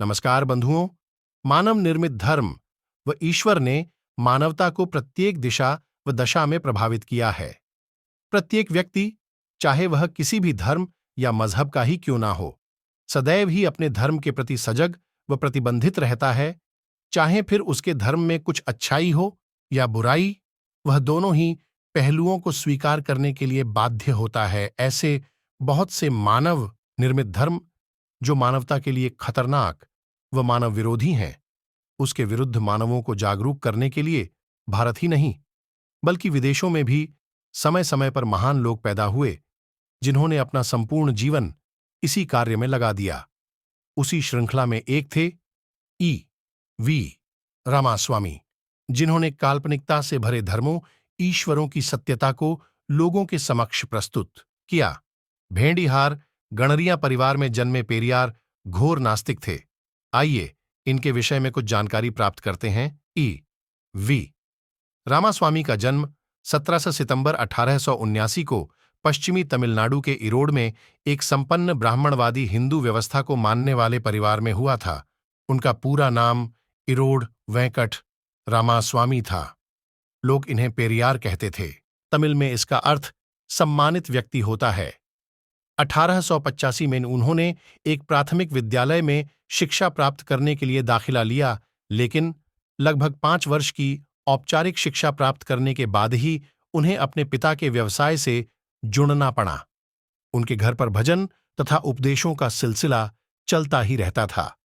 नमस्कार बंधुओं। मानव निर्मित धर्म व ईश्वर ने मानवता को प्रत्येक दिशा व दशा में प्रभावित किया है। प्रत्येक व्यक्ति, चाहे वह किसी भी धर्म या मजहब का ही क्यों ना हो, सदैव ही अपने धर्म के प्रति सजग व प्रतिबंधित रहता है। चाहे फिर उसके धर्म में कुछ अच्छाई हो या बुराई, वह दोनों ही पहलुओं को स्वीकार करने के लिए बाध्य होता है। ऐसे बहुत से मानव निर्मित धर्म जो मानवता के लिए खतरनाक व मानव विरोधी हैं, उसके विरुद्ध मानवों को जागरूक करने के लिए भारत ही नहीं बल्कि विदेशों में भी समय समय पर महान लोग पैदा हुए, जिन्होंने अपना संपूर्ण जीवन इसी कार्य में लगा दिया। उसी श्रृंखला में एक थे ई वी रामास्वामी, जिन्होंने काल्पनिकता से भरे धर्मों, ईश्वरों की सत्यता को लोगों के समक्ष प्रस्तुत किया। भेंडिहार गणरिया परिवार में जन्मे पेरियार घोर नास्तिक थे। आइए इनके विषय में कुछ जानकारी प्राप्त करते हैं। ई वी रामास्वामी का जन्म 17 सितंबर 1879 को पश्चिमी तमिलनाडु के इरोड में एक संपन्न ब्राह्मणवादी हिंदू व्यवस्था को मानने वाले परिवार में हुआ था। उनका पूरा नाम इरोड वेंकट रामास्वामी था। लोग इन्हें पेरियार कहते थे। तमिल में इसका अर्थ सम्मानित व्यक्ति होता है। 1885 में उन्होंने एक प्राथमिक विद्यालय में शिक्षा प्राप्त करने के लिए दाखिला लिया, लेकिन लगभग 5 वर्ष की औपचारिक शिक्षा प्राप्त करने के बाद ही उन्हें अपने पिता के व्यवसाय से जुड़ना पड़ा। उनके घर पर भजन तथा उपदेशों का सिलसिला चलता ही रहता था।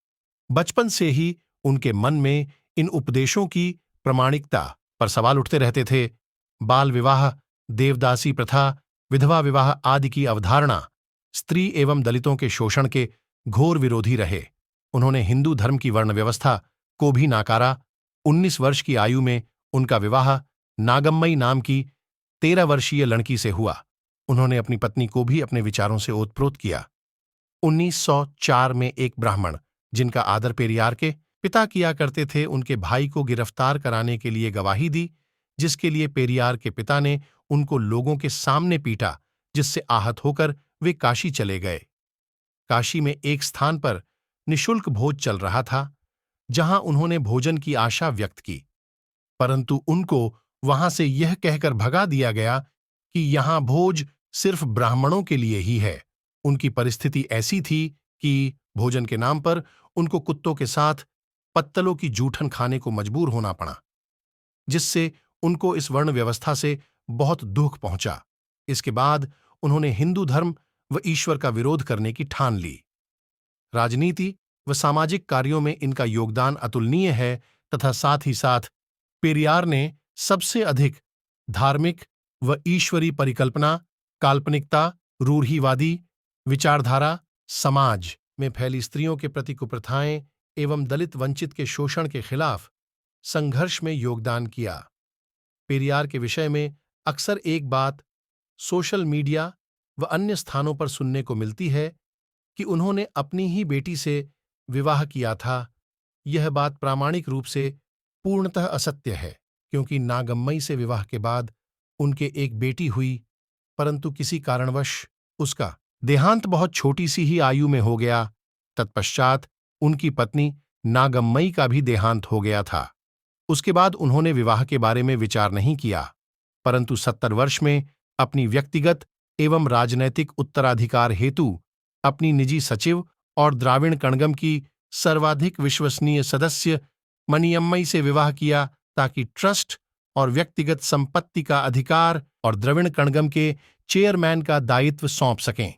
बचपन से ही उनके मन में इन उपदेशों की प्रामाणिकता पर सवाल उठते रहते थे। बाल विवाह, देवदासी प्रथा, विधवा विवाह आदि की अवधारणा स्त्री एवं दलितों के शोषण के घोर विरोधी रहे। उन्होंने हिंदू धर्म की वर्ण व्यवस्था को भी नाकारा। 19 वर्ष की आयु में उनका विवाह नागम्मई नाम की 13 वर्षीय लड़की से हुआ। उन्होंने अपनी पत्नी को भी अपने विचारों से ओतप्रोत किया। 1904 में एक ब्राह्मण, जिनका आदर पेरियार के पिता किया करते थे, उनके भाई को गिरफ्तार कराने के लिए गवाही दी, जिसके लिए पेरियार के पिता ने उनको लोगों के सामने पीटा, जिससे आहत होकर वे काशी चले गए। काशी में एक स्थान पर निःशुल्क भोज चल रहा था, जहां उन्होंने भोजन की आशा व्यक्त की, परंतु उनको वहां से यह कहकर भगा दिया गया कि यहां भोज सिर्फ ब्राह्मणों के लिए ही है। उनकी परिस्थिति ऐसी थी कि भोजन के नाम पर उनको कुत्तों के साथ पत्तलों की जूठन खाने को मजबूर होना पड़ा, जिससे उनको इस वर्ण व्यवस्था से बहुत दुख पहुंचा। इसके बाद उन्होंने हिंदू धर्म व ईश्वर का विरोध करने की ठान ली। राजनीति व सामाजिक कार्यों में इनका योगदान अतुलनीय है तथा साथ ही साथ पेरियार ने सबसे अधिक धार्मिक व ईश्वरी परिकल्पना, काल्पनिकता, रूढ़िवादी विचारधारा, समाज में फैली स्त्रियों के प्रति कुप्रथाएं एवं दलित वंचित के शोषण के खिलाफ संघर्ष में योगदान किया। पेरियार के विषय में अक्सर एक बात सोशल मीडिया व अन्य स्थानों पर सुनने को मिलती है कि उन्होंने अपनी ही बेटी से विवाह किया था। यह बात प्रामाणिक रूप से पूर्णतः असत्य है, क्योंकि नागम्मई से विवाह के बाद उनके एक बेटी हुई, परंतु किसी कारणवश उसका देहांत बहुत छोटी सी ही आयु में हो गया। तत्पश्चात उनकी पत्नी नागम्मई का भी देहांत हो गया था। उसके बाद उन्होंने विवाह के बारे में विचार नहीं किया, परंतु 70 वर्ष में अपनी व्यक्तिगत एवं राजनैतिक उत्तराधिकार हेतु अपनी निजी सचिव और द्राविड़ कणगम की सर्वाधिक विश्वसनीय सदस्य मनियम्मई से विवाह किया, ताकि ट्रस्ट और व्यक्तिगत संपत्ति का अधिकार और द्रविड़ कणगम के चेयरमैन का दायित्व सौंप सकें।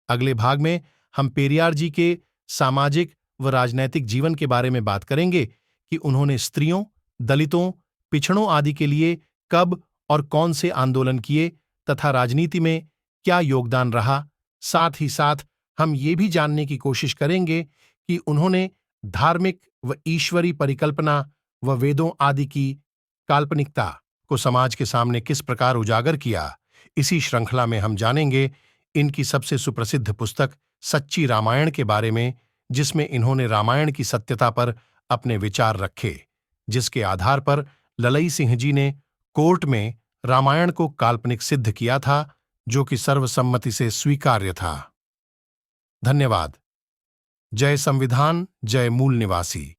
अगले भाग में हम पेरियार जी के सामाजिक व राजनैतिक जीवन के बारे में बात करेंगे कि उन्होंने स्त्रियों, दलितों, पिछड़ों आदि के लिए कब और कौन से आंदोलन किए तथा राजनीति में क्या योगदान रहा। साथ ही साथ हम ये भी जानने की कोशिश करेंगे कि उन्होंने धार्मिक व ईश्वरी परिकल्पना व वेदों आदि की काल्पनिकता को समाज के सामने किस प्रकार उजागर किया। इसी श्रृंखला में हम जानेंगे इनकी सबसे सुप्रसिद्ध पुस्तक सच्ची रामायण के बारे में, जिसमें इन्होंने रामायण की सत्यता पर अपने विचार रखे, जिसके आधार पर ललई सिंह जी ने कोर्ट में रामायण को काल्पनिक सिद्ध किया था, जो कि सर्वसम्मति से स्वीकार्य था। धन्यवाद। जय संविधान, जय मूल निवासी।